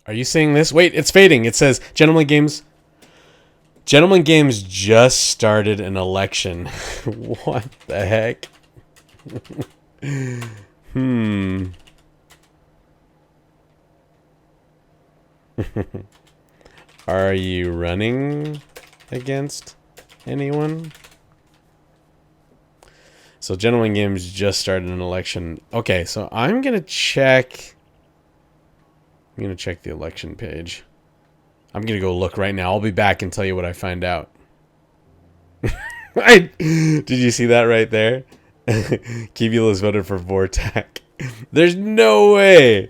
Are you seeing this? Wait, it's fading. It says, Gentlemen Games just started an election. What the heck? Are you running against anyone? So Gentlemen Games just started an election. Okay, so I'm going to check the election page. I'm going to go look right now. I'll be back and tell you what I find out. Did you see that right there? Cubulous voted for Vortac. There's no way.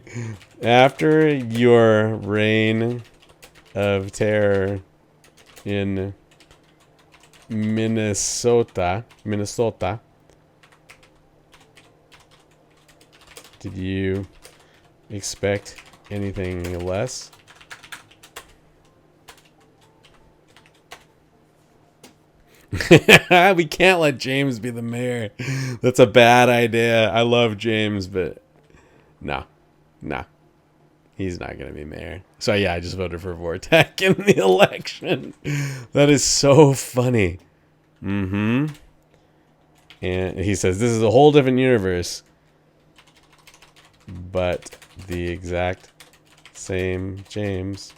After your reign of terror in Minnesota, did you expect anything less? We can't let James be the mayor. That's a bad idea. I love James, but no. He's not going to be mayor. So yeah, I just voted for Vortac in the election. That is so funny. And he says, this is a whole different universe. But the exact same James.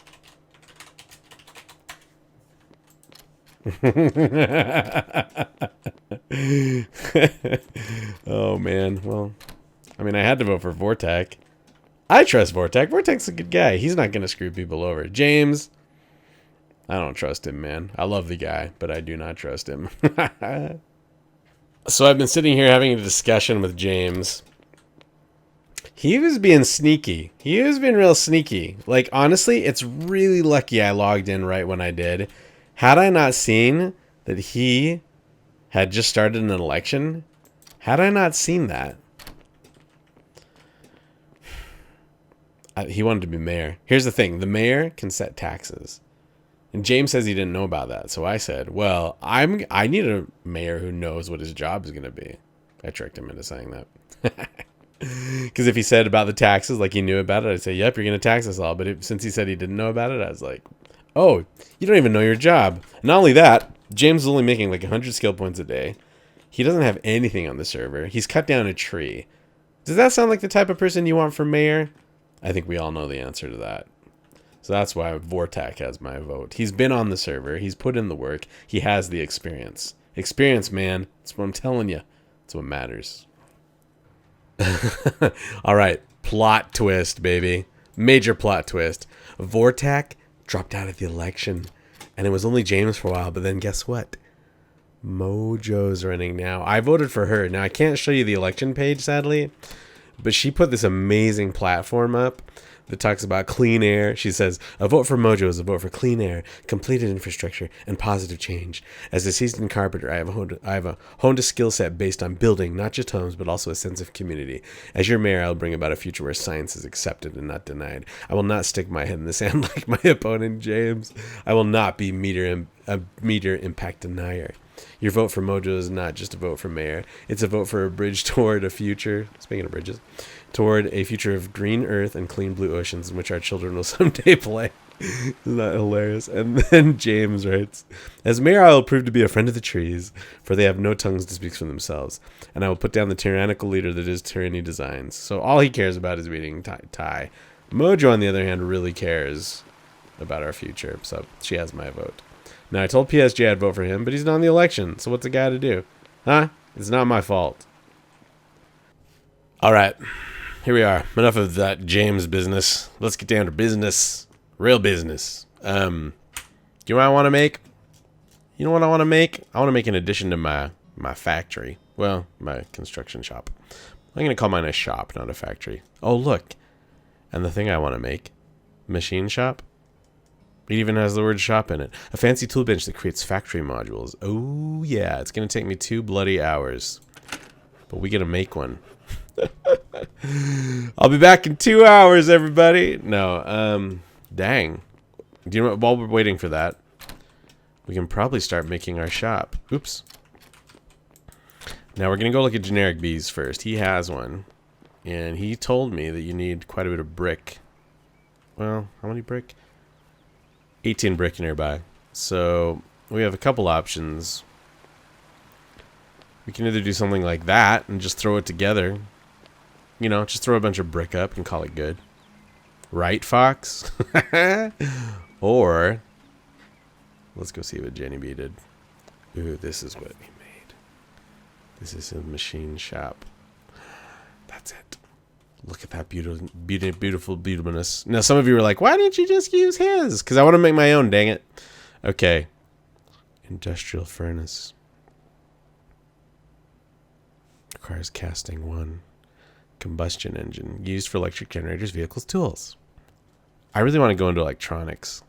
Oh, man. Well, I mean, I had to vote for Vortac. I trust Vortac. Vortac's a good guy. He's not going to screw people over. James, I don't trust him, man. I love the guy, but I do not trust him. So I've been sitting here having a discussion with James. He was being sneaky. He was being real sneaky. Like, honestly, it's really lucky I logged in right when I did. Had I not seen that he had just started an election, had I not seen that, he wanted to be mayor. Here's the thing. The mayor can set taxes. And James says he didn't know about that. So I said, well, I need a mayor who knows what his job is going to be. I tricked him into saying that. Because if he said about the taxes, like he knew about it, I'd say, yep, you're going to tax us all. But since he said he didn't know about it, I was like, oh, you don't even know your job. Not only that, James is only making like 100 skill points a day. He doesn't have anything on the server. He's cut down a tree. Does that sound like the type of person you want for mayor? I think we all know the answer to that. So that's why Vortac has my vote. He's been on the server. He's put in the work. He has the experience. Experience, man. That's what I'm telling you. That's what matters. All right. Plot twist, baby. Major plot twist. Vortac dropped out of the election. And it was only James for a while. But then guess what? Mojo's running now. I voted for her. Now, I can't show you the election page, sadly. But she put this amazing platform up that talks about clean air. She says, a vote for Mojo is a vote for clean air, completed infrastructure, and positive change. As a seasoned carpenter, I have honed a skill set based on building not just homes, but also a sense of community. As your mayor, I will bring about a future where science is accepted and not denied. I will not stick my head in the sand like my opponent, James. I will not be a meter impact denier. Your vote for Mojo is not just a vote for mayor. It's a vote for a bridge toward a future, speaking of bridges, toward a future of green earth and clean blue oceans in which our children will someday play. Isn't that hilarious? And then James writes, as mayor, I will prove to be a friend of the trees, for they have no tongues to speak for themselves. And I will put down the tyrannical leader that is tyranny designs. So all he cares about is beating Ty. Mojo, on the other hand, really cares about our future. So she has my vote. Now, I told PSG I'd vote for him, but he's not in the election, so what's a guy to do? Huh? It's not my fault. All right, here we are. Enough of that James business. Let's get down to business. Real business. Do you know what I want to make? You know what I want to make? I want to make an addition to my factory. Well, my construction shop. I'm going to call mine a shop, not a factory. Oh, look. And the thing I want to make, machine shop. It even has the word shop in it. A fancy tool bench that creates factory modules. Oh, yeah. It's going to take me 2 bloody hours. But we got to make one. I'll be back in 2 hours, everybody. No, dang. Do you know what? While we're waiting for that, we can probably start making our shop. Oops. Now we're going to go look at generic bees first. He has one. And he told me that you need quite a bit of brick. Well, how many brick? 18 brick nearby. So we have a couple options. We can either do something like that and just throw it together. You know, just throw a bunch of brick up and call it good. Right, Fox? Or, let's go see what Jenny B did. Ooh, this is what he made. This is a machine shop. That's it. Look at that beautiful beautifulness. Now, some of you are like, why didn't you just use his? Because I want to make my own, dang it. Okay. Industrial furnace. Requires casting 1. Combustion engine. Used for electric generators, vehicles, tools. I really want to go into electronics.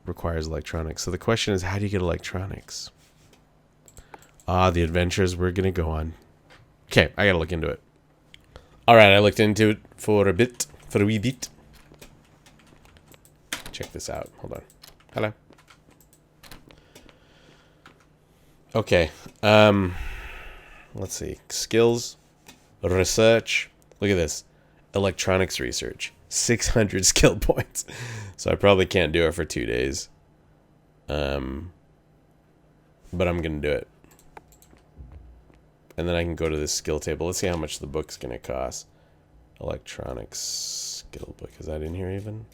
Requires electronics. So the question is, how do you get electronics? The adventures we're going to go on. Okay, I got to look into it. All right, I looked into it for a wee bit. Check this out. Hold on. Hello. Okay. Let's see. Skills, research. Look at this. Electronics research. 600 skill points. So I probably can't do it for 2 days. But I'm going to do it. And then I can go to this skill table. Let's see how much the book's going to cost. Electronics skill book. Is that in here even?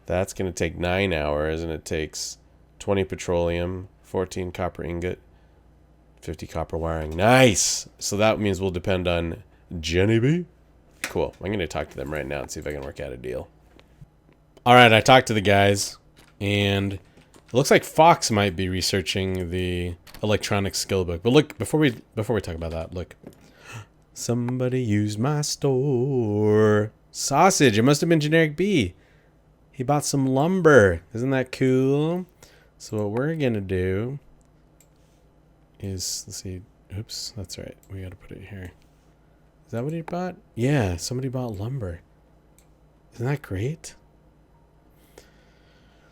That's going to take 9 hours, and it takes 20 petroleum, 14 copper ingot, 50 copper wiring. Nice! So that means we'll depend on Jenny B. Cool. I'm going to talk to them right now and see if I can work out a deal. All right, I talked to the guys, and it looks like Fox might be researching the electronics skill book. But look, before we talk about that, look. Somebody used my store. Sausage. It must have been Generic B. He bought some lumber. Isn't that cool? So what we're going to do is, let's see. Oops, that's right. We got to put it here. Is that what he bought? Yeah, somebody bought lumber. Isn't that great?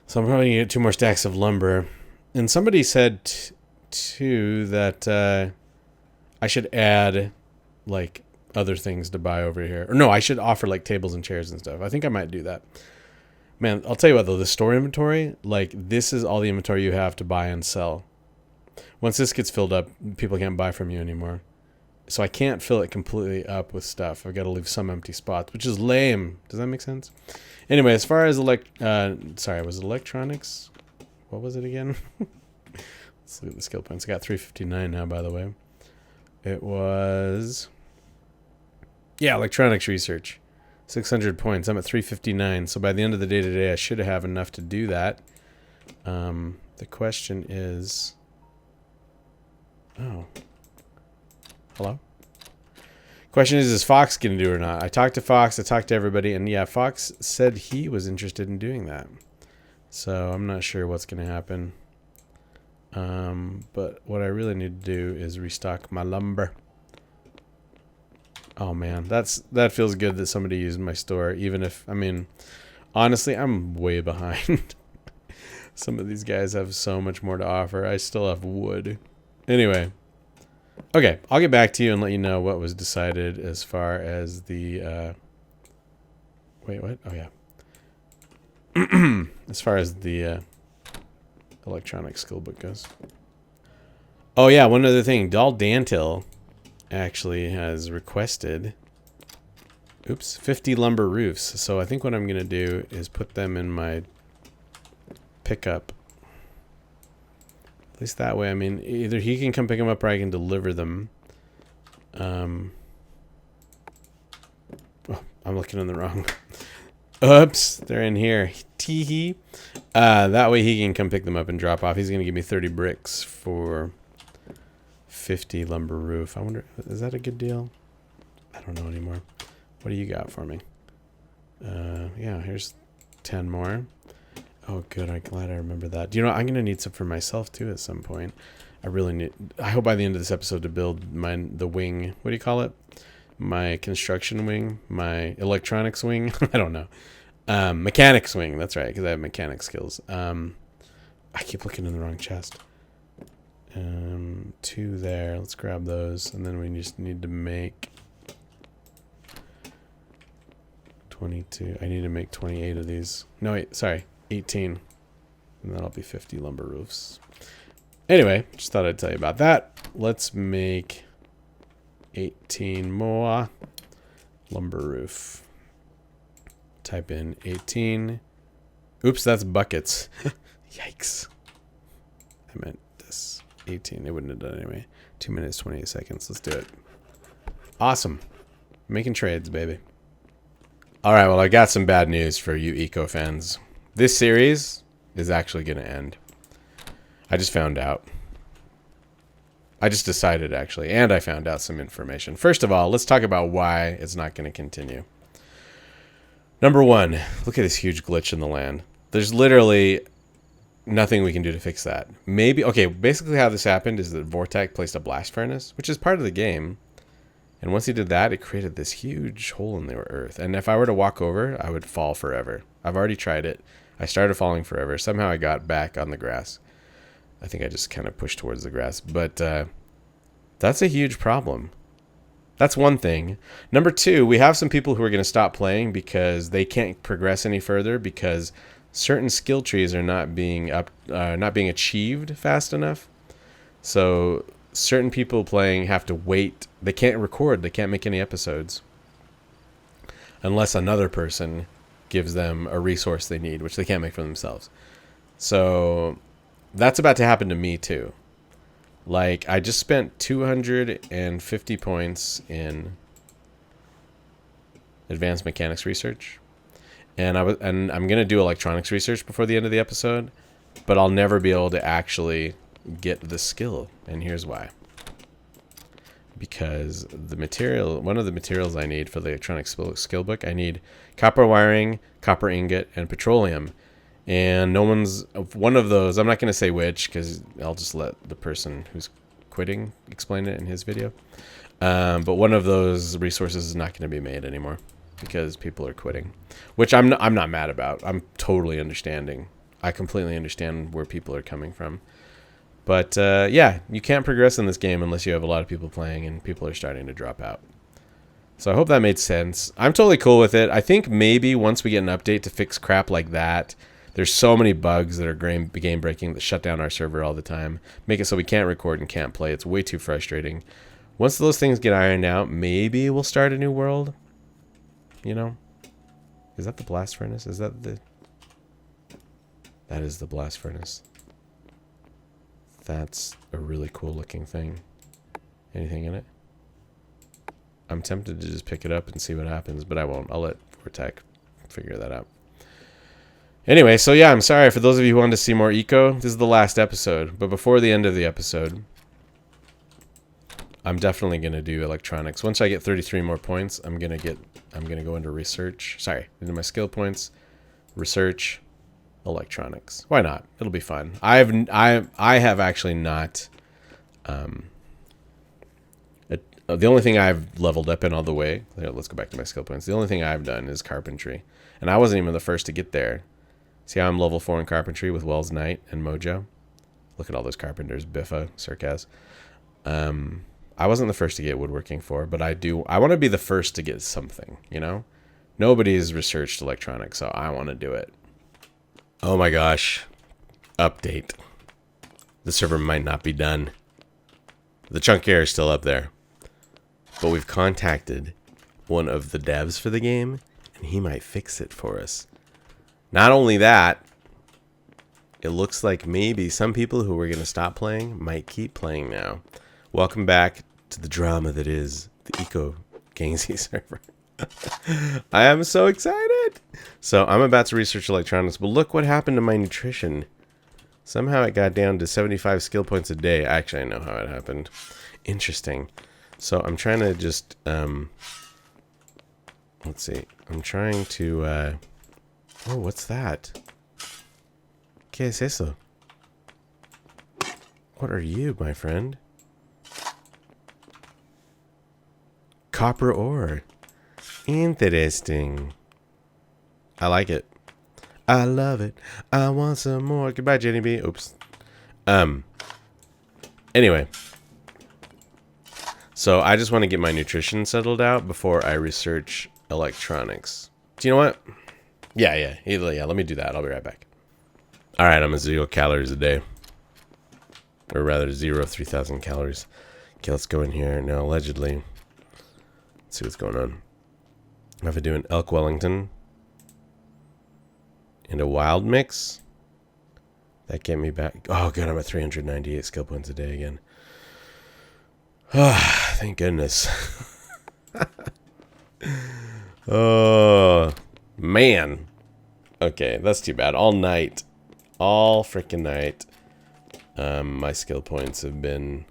So I'm probably going to get 2 more stacks of lumber. And somebody said, too, that I should add, like, other things to buy over here. Or no, I should offer, like, tables and chairs and stuff. I think I might do that. Man, I'll tell you what, though. The store inventory, like, this is all the inventory you have to buy and sell. Once this gets filled up, people can't buy from you anymore. So I can't fill it completely up with stuff. I've got to leave some empty spots, which is lame. Does that make sense? Anyway, as far as was it electronics? What was it again? Let's look at the skill points. I got 359 now, by the way. It was, yeah, electronics research. 600 points. I'm at 359. So by the end of the day today, I should have enough to do that. The question is, oh, hello? Question is Fox going to do it or not? I talked to Fox. I talked to everybody. And yeah, Fox said he was interested in doing that. So I'm not sure what's going to happen. But what I really need to do is restock my lumber. Oh man, that feels good that somebody used my store, even if, I mean, honestly, I'm way behind. Some of these guys have so much more to offer. I still have wood. Anyway, okay, I'll get back to you and let you know what was decided as far as the, wait, what? Oh yeah. As far as the electronic skill book goes. Oh yeah, one other thing. Doll Dantil actually has requested 50 lumber roofs. So I think what I'm going to do is put them in my pickup. At least that way, I mean, either he can come pick them up or I can deliver them. Oh, I'm looking in the wrong. Oops, they're in here. Teehee. That way he can come pick them up and drop off. He's going to give me 30 bricks for 50 lumber roof. I wonder, is that a good deal? I don't know anymore. What do you got for me? Yeah, here's 10 more. Oh, good. I'm glad I remember that. You know, I'm going to need some for myself, too, at some point. I really need... I hope by the end of this episode to build the wing... What do you call it? My construction wing? My electronics wing? I don't know. Mechanics wing. That's right, because I have mechanic skills. I keep looking in the wrong chest. 2 there. Let's grab those. And then we just need to make... 22. I need to make 28 of these. No, wait, sorry. 18. And that'll be 50 lumber roofs. Anyway, just thought I'd tell you about that. Let's make 18 more lumber roof. Type in 18. Oops, that's buckets. Yikes. I meant this. 18. It wouldn't have done anyway. 2 minutes, 28 seconds. Let's do it. Awesome. Making trades, baby. Alright, well, I got some bad news for you eco fans. This series is actually going to end. I just found out. I just decided, actually, and I found out some information. First of all, let's talk about why it's not going to continue. Number one, look at this huge glitch in the land. There's literally nothing we can do to fix that. Maybe, okay, basically how this happened is that Vortak placed a blast furnace, which is part of the game. And once he did that, it created this huge hole in the earth. And if I were to walk over, I would fall forever. I've already tried it. I started falling forever. Somehow I got back on the grass. I think I just kind of pushed towards the grass. But that's a huge problem. That's one thing. Number two, we have some people who are going to stop playing because they can't progress any further because certain skill trees are not being achieved fast enough. So certain people playing have to wait. They can't record. They can't make any episodes unless another person gives them a resource they need, which they can't make for themselves. So that's about to happen to me too. Like, I just spent 250 points in advanced mechanics research, and I'm going to do electronics research before the end of the episode, but I'll never be able to actually get the skill, and here's why. Because one of the materials I need for the electronics skill book, I need copper wiring, copper ingot, and petroleum. And one of those, I'm not going to say which, because I'll just let the person who's quitting explain it in his video. But one of those resources is not going to be made anymore because people are quitting, which I'm not mad about. I'm totally understanding. I completely understand where people are coming from. But yeah, you can't progress in this game unless you have a lot of people playing, and people are starting to drop out. So I hope that made sense. I'm totally cool with it. I think maybe once we get an update to fix crap like that, there's so many bugs that are game breaking that shut down our server all the time. Make it so we can't record and can't play. It's way too frustrating. Once those things get ironed out, maybe we'll start a new world. You know? Is that the blast furnace? That is the blast furnace. That's a really cool looking thing. Anything in it? I'm tempted to just pick it up and see what happens, but I won't. I'll let Vortak figure that out. Anyway, so yeah, I'm sorry for those of you who wanted to see more eco. This is the last episode, but before the end of the episode, I'm definitely going to do electronics. Once I get 33 more points, I'm going to go into research. Sorry, into my skill points, research, electronics. Why not? It'll be fun. I have actually not the only thing I've leveled up in all the way. Let's go back to my skill points. The only thing I've done is carpentry, and I wasn't even the first to get there. See how I'm level 4 in carpentry with Wells Knight and Mojo? Look at all those carpenters, Biffa, Circaz. I wasn't the first to get woodworking 4, but I want to be the first to get something, you know? Nobody's researched electronics, so I want to do it. Oh my gosh. Update. The server might not be done. The chunk air is still up there. But we've contacted one of the devs for the game, and he might fix it for us. Not only that, it looks like maybe some people who were going to stop playing might keep playing now. Welcome back to the drama that is the Eco GangZ server. I am so excited. So I'm about to research electronics, but look what happened to my nutrition. Somehow it got down to 75 skill points a day. Actually, I know how it happened. Interesting. So I'm trying to just, let's see. I'm trying to, oh, what's that? ¿Qué es eso? What are you, my friend? Copper ore. Interesting. I like it. I love it. I want some more. Goodbye, Jenny B. Oops. Anyway. So I just want to get my nutrition settled out before I research electronics. Do you know what? Yeah. Let me do that. I'll be right back. All right, I'm at 0 calories a day. Or rather, 3,000 calories. Okay, let's go in here. Now, allegedly, let's see what's going on. If I do an elk Wellington and a wild mix, that get me back. Oh, good. I'm at 398 skill points a day again. Oh, thank goodness. Oh, man. Okay, that's too bad. All night. All freaking night. My skill points have been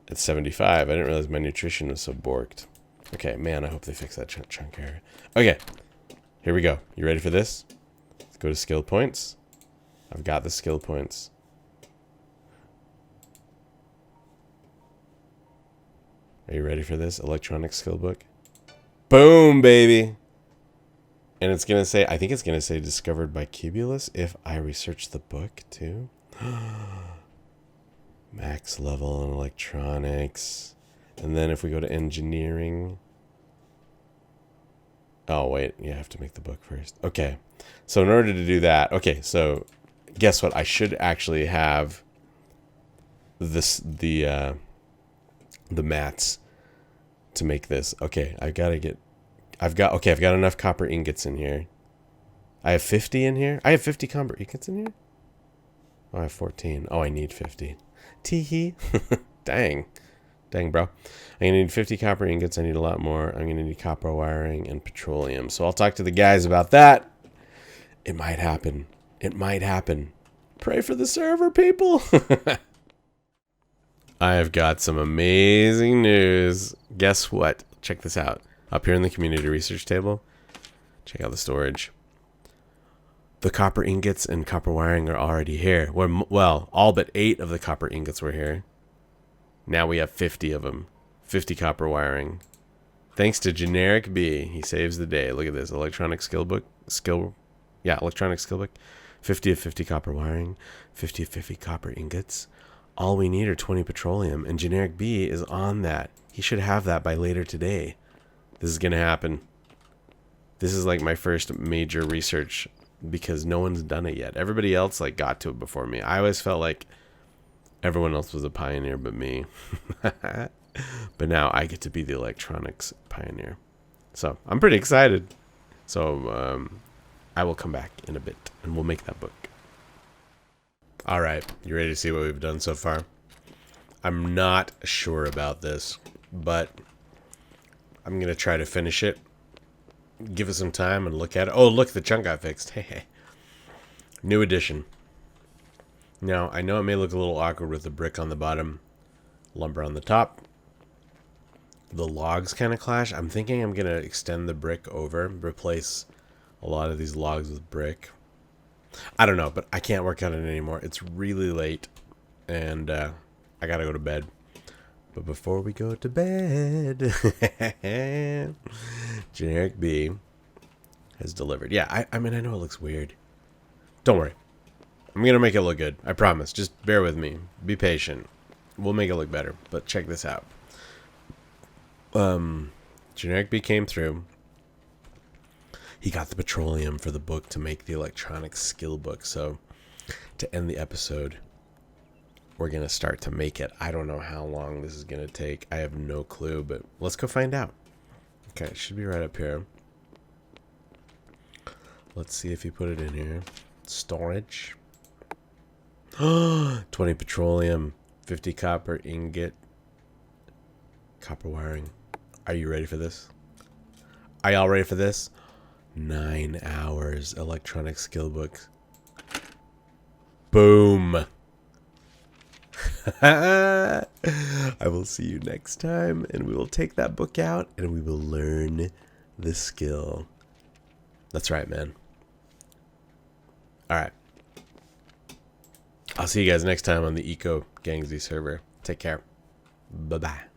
at 75. I didn't realize my nutrition was so borked. Okay, man, I hope they fix that chunk area. Okay, here we go. You ready for this? Let's go to skill points. I've got the skill points. Are you ready for this? Electronic skill book. Boom, baby. And it's going to say, I think it's going to say discovered by Cubulous if I research the book too. Max level in electronics. And then if we go to engineering. Oh, wait. You have to make the book first. Okay. So in order to do that. Okay. So guess what? I should actually have the mats to make this. Okay. I've got enough copper ingots in here. I have 50 in here. I have 50 copper ingots in here. Oh, I have 14. Oh, I need 50. Tee-hee. Dang, bro. I'm going to need 50 copper ingots. I need a lot more. I'm going to need copper wiring and petroleum. So I'll talk to the guys about that. It might happen. It might happen. Pray for the server, people. I have got some amazing news. Guess what? Check this out. Up here in the community research table, check out the storage. The copper ingots and copper wiring are already here. Well, all but 8 of the copper ingots were here. Now we have 50 of them. 50 copper wiring. Thanks to Generic B, he saves the day. Look at this. Electronic skill book. Electronic skill book. 50 of 50 copper wiring. 50 of 50 copper ingots. All we need are 20 petroleum. And Generic B is on that. He should have that by later today. This is going to happen. This is like my first major research because no one's done it yet. Everybody else like got to it before me. I always felt like everyone else was a pioneer but me. But now I get to be the electronics pioneer. So I'm pretty excited. So I will come back in a bit and we'll make that book. All right. You ready to see what we've done so far? I'm not sure about this, but I'm going to try to finish it. Give it some time and look at it. Oh, look, the chunk got fixed. Hey. New edition. Now, I know it may look a little awkward with the brick on the bottom, lumber on the top. The logs kind of clash. I'm thinking I'm going to extend the brick over, replace a lot of these logs with brick. I don't know, but I can't work on it anymore. It's really late, and I got to go to bed. But before we go to bed, Generic B has delivered. Yeah, I mean, I know it looks weird. Don't worry. I'm going to make it look good. I promise. Just bear with me. Be patient. We'll make it look better. But check this out. Generic B came through. He got the petroleum for the book to make the electronic skill book. So to end the episode, we're going to start to make it. I don't know how long this is going to take. I have no clue, but let's go find out. Okay, it should be right up here. Let's see if he put it in here. Storage. 20 petroleum, 50 copper ingot, copper wiring. Are you ready for this? Are y'all ready for this? 9 hours electronic skill books. Boom. I will see you next time, and we will take that book out and we will learn the skill. That's right, man. All right. I'll see you guys next time on the Eco GangZ server. Take care. Bye-bye.